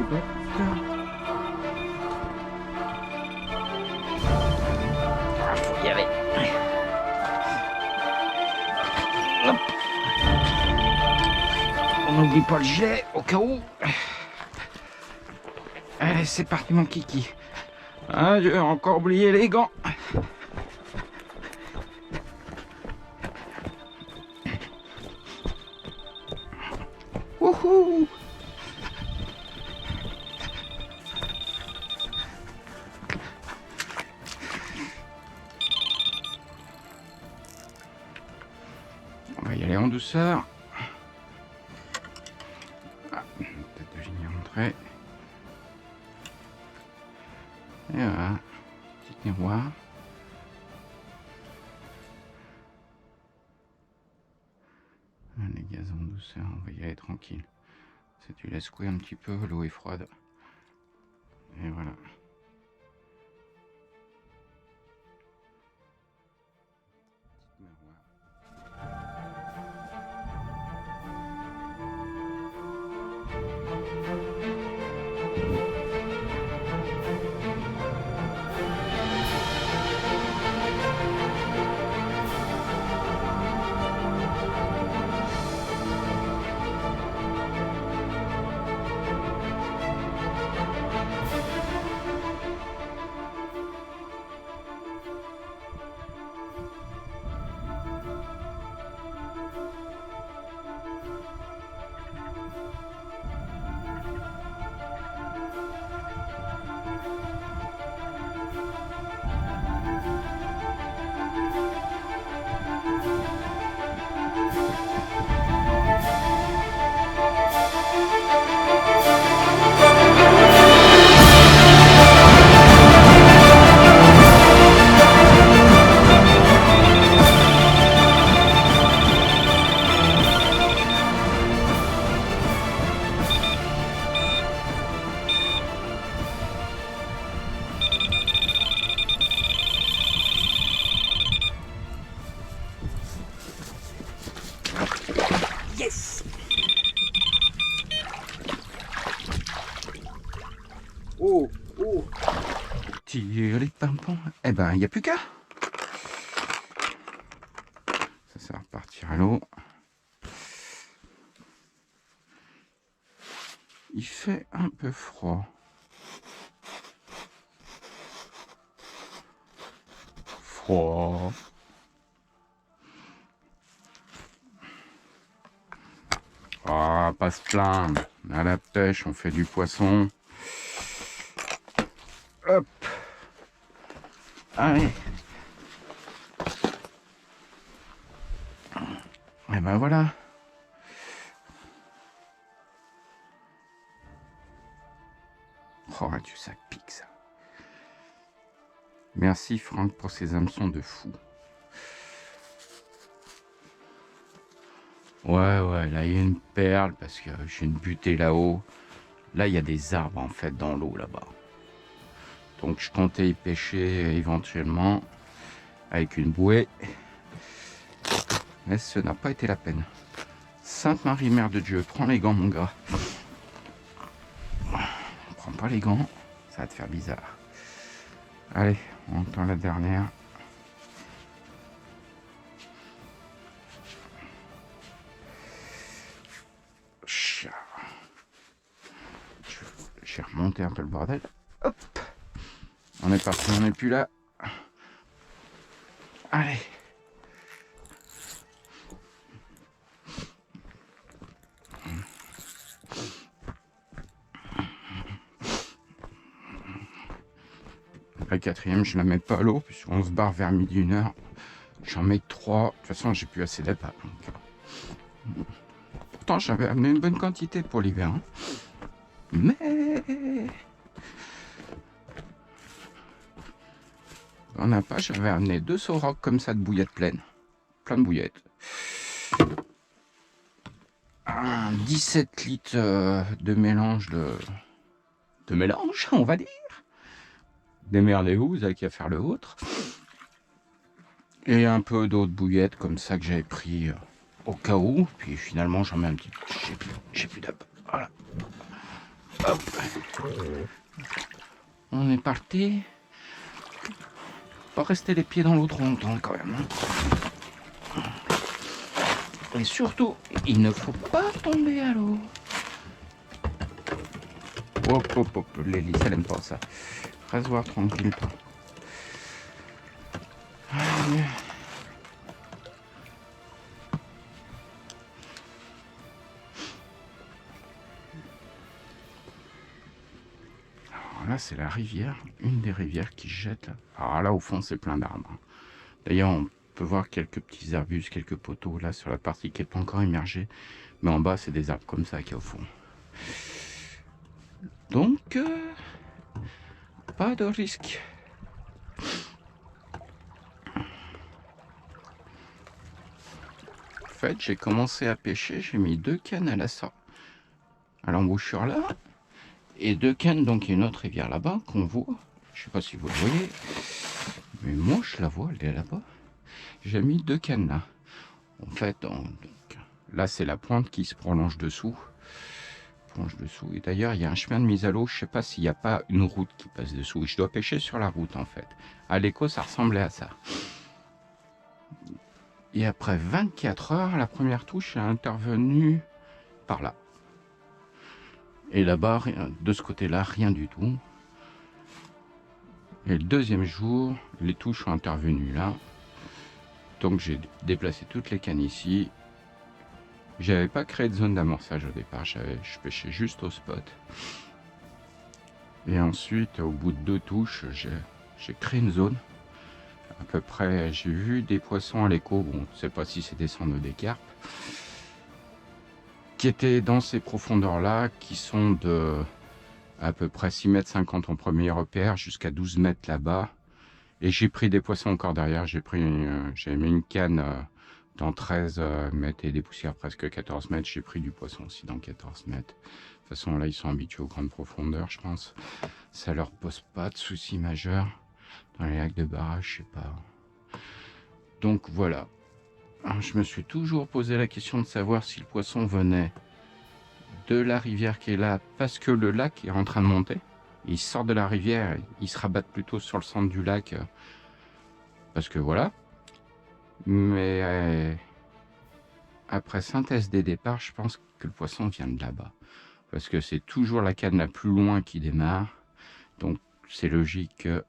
Faut y aller. Hop. On n'oublie pas le gilet au cas où. Allez, c'est parti mon kiki. Ah, j'ai encore oublié les gants. Wouhou! On va y aller en douceur. Ah, peut-être que j'y ai rentré. Et voilà, petit miroir. Les gaz en douceur, on va y aller tranquille. Si tu laisses couler un petit peu, l'eau est froide. Et voilà. Petit miroir. Yes! Oh, oh! Tire les pimpons. Eh ben, il n'y a plus qu'à. Ça va repartir à l'eau. Il fait un peu froid. Froid. Ah, pas se plaindre. On est à la pêche, on fait du poisson. Hop. Allez. Et ben voilà. Oh, Dieu, ça pique ça. Merci Franck pour ces hameçons de fou. Ouais, là il y a une perle parce que j'ai une butée là-haut. Là il y a des arbres en fait dans l'eau là-bas. Donc je comptais y pêcher éventuellement avec une bouée. Mais ce n'a pas été la peine. Sainte Marie, Mère de Dieu, prends les gants mon gars. Prends pas les gants, ça va te faire bizarre. Allez, on entend la dernière. J'ai remonté un peu le bordel. Hop. On est parti, on n'est plus là. Allez. La quatrième, je la mets pas à l'eau, puisqu'on se barre vers midi, 1h. J'en mets 3. De toute façon, j'ai plus assez d'appât. Pourtant, j'avais amené une bonne quantité pour l'hiver. Hein. Mais on n'a pas, j'avais amené 2 sorocs comme ça de bouillettes pleines. Plein de bouillettes. 17 litres de mélange de mélange, on va dire. Démerdez-vous, vous avez qu'à faire le vôtre. Et un peu d'eau de bouillette comme ça que j'avais pris au cas où. Puis finalement j'en mets un petit peu. J'ai plus d'appât. Voilà. Hop. On est parti. Pas rester les pieds dans l'eau trop longtemps quand même. Et surtout, il ne faut pas tomber à l'eau. Hop, hop, hop. L'hélice, elle aime pas ça. Rasoir tranquille, toi. Allez. Là, c'est la rivière, une des rivières qui jette là. Alors là, au fond, c'est plein d'arbres. D'ailleurs, on peut voir quelques petits arbustes, quelques poteaux là sur la partie qui n'est pas encore immergée. Mais en bas, c'est des arbres comme ça qu'il y a au fond. Donc, pas de risque. En fait, j'ai commencé à pêcher, j'ai mis 2 cannes à l'embouchure là. Et 2 cannes, donc il y a une autre rivière là-bas qu'on voit. Je sais pas si vous le voyez. Mais moi je la vois, elle est là-bas. J'ai mis 2 cannes là. En fait, donc, là c'est la pointe qui se prolonge dessous. Et d'ailleurs il y a un chemin de mise à l'eau. Je sais pas s'il n'y a pas une route qui passe dessous. Et je dois pêcher sur la route en fait. À l'écho ça ressemblait à ça. Et après 24 heures, la première touche est intervenue par là. Et là-bas, de ce côté-là, rien du tout. Et le deuxième jour, les touches sont intervenues là. Donc j'ai déplacé toutes les cannes ici. J'avais pas créé de zone d'amorçage au départ, je pêchais juste au spot. Et ensuite, au bout de 2 touches, j'ai créé une zone. À peu près, j'ai vu des poissons à l'écho, bon, je sais pas si c'est des sandres ou des carpes, qui étaient dans ces profondeurs-là, qui sont de à peu près 6,50 m en premier repère, jusqu'à 12 mètres là-bas. Et j'ai pris des poissons encore derrière, j'ai mis une canne dans 13 mètres et des poussières presque 14 mètres. J'ai pris du poisson aussi dans 14 mètres. De toute façon, là, ils sont habitués aux grandes profondeurs, je pense. Ça leur pose pas de soucis majeurs. Dans les lacs de barrage, je sais pas. Donc voilà. Alors, je me suis toujours posé la question de savoir si le poisson venait de la rivière qui est là, parce que le lac est en train de monter. Il sort de la rivière, il se rabattent plutôt sur le centre du lac, parce que voilà. Mais après synthèse des départs, je pense que le poisson vient de là-bas. Parce que c'est toujours la canne la plus loin qui démarre. Donc c'est logique que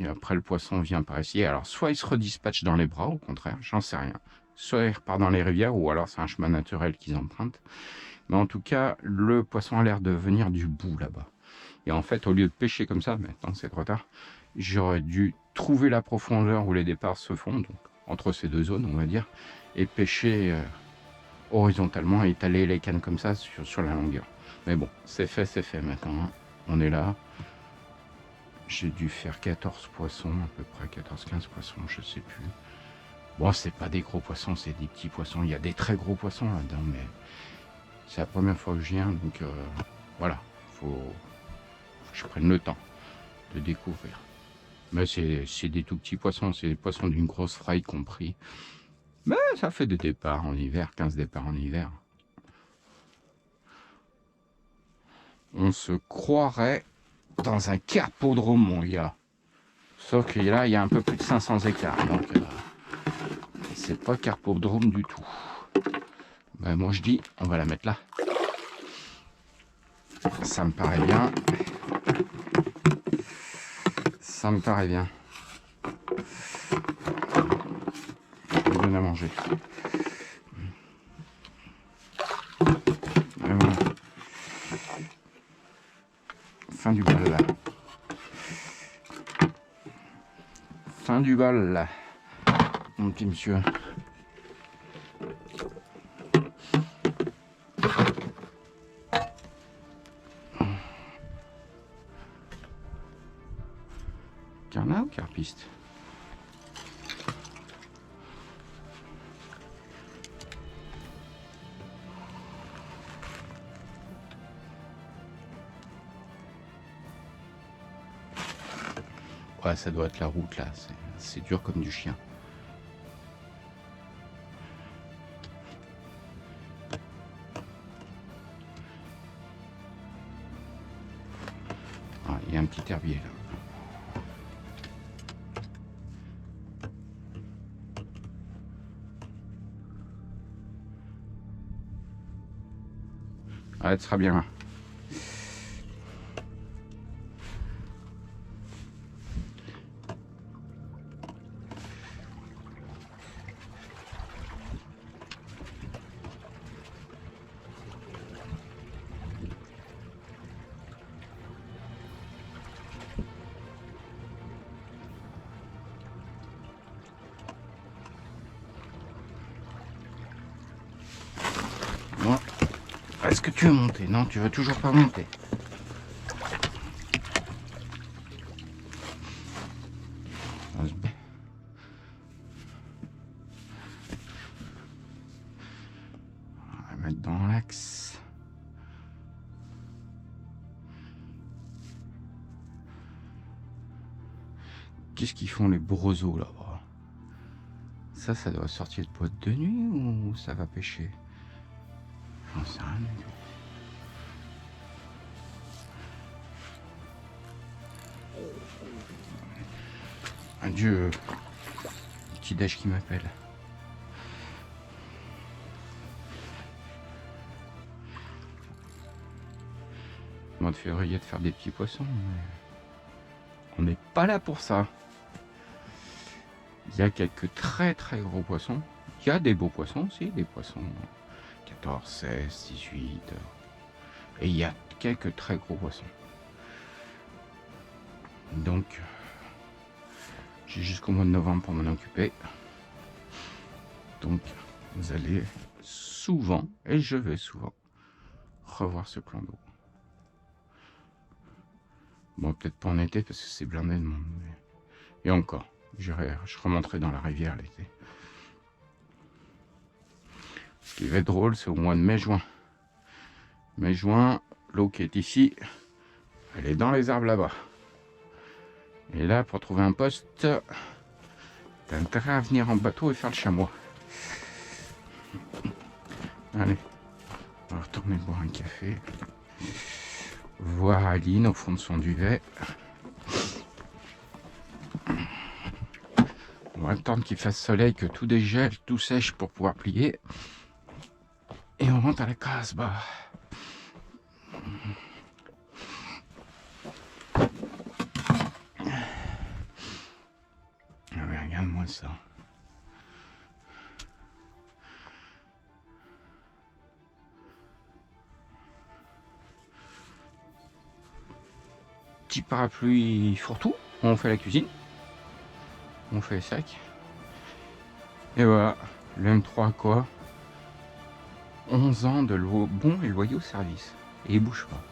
après le poisson vient par ici. Alors soit il se redispatche dans les bras, au contraire, j'en sais rien. Soit il repart dans les rivières, ou alors c'est un chemin naturel qu'ils empruntent. Mais en tout cas, le poisson a l'air de venir du bout là-bas. Et en fait, au lieu de pêcher comme ça, maintenant c'est trop tard, j'aurais dû trouver la profondeur où les départs se font, donc entre ces deux zones, on va dire, et pêcher horizontalement et étaler les cannes comme ça sur la longueur. Mais bon, c'est fait maintenant. On est là. J'ai dû faire 14 poissons, à peu près 14-15 poissons, je sais plus. Bon, c'est pas des gros poissons, c'est des petits poissons. Il y a des très gros poissons là-dedans, mais c'est la première fois que je viens, donc voilà, faut que je prenne le temps de découvrir. Mais c'est des tout petits poissons, c'est des poissons d'une grosse fraille compris. Mais ça fait des départs en hiver, 15 départs en hiver. On se croirait dans un carpodrome, mon gars. Sauf que là, il y a un peu plus de 500 hectares, donc c'est pas carpodrome du tout. Ben, moi, je dis, on va la mettre là. Ça me paraît bien. Ça me paraît bien. Je lui donne à manger. Et voilà. Fin du bal là. Fin du bal là. Mon petit monsieur. Carnat ou carpiste? Ouais, ça doit être la route là. C'est dur comme du chien. un petit herbier là. Ouais, ce sera bien là. Bon. Est-ce que tu veux monter? Non, tu veux toujours pas monter. On va mettre dans l'axe. Qu'est-ce qu'ils font les broseaux là-bas? Ça doit sortir de boîte de nuit ou ça va pêcher? J'en sais rien. Adieu, petit Dash qui m'appelle. Mois de février de faire des petits poissons, mais on n'est pas là pour ça. Il y a quelques très gros poissons. Il y a des beaux poissons aussi, des poissons 14, 16, 18. Et il y a quelques très gros poissons. Donc, j'ai jusqu'au mois de novembre pour m'en occuper. Donc, vous allez souvent, et je vais souvent, revoir ce plan d'eau. Bon, peut-être pas en été parce que c'est blindé de monde. Mais... Et encore, je remonterai dans la rivière l'été. Ce qui va être drôle, c'est au mois de mai-juin. Mai-juin, l'eau qui est ici, elle est dans les arbres là-bas. Et là, pour trouver un poste, t'as intérêt à venir en bateau et faire le chamois. Allez, on va retourner boire un café. Voir Aline au fond de son duvet. On va attendre qu'il fasse soleil, que tout dégèle, tout sèche pour pouvoir plier. Et on rentre à la Casbah. Ah mais regarde-moi ça. Petit parapluie fourre-tout. On fait la cuisine. On fait les sacs. Et voilà, le M3 quoi. 11 ans de bon et loyaux service. Et il bouge pas.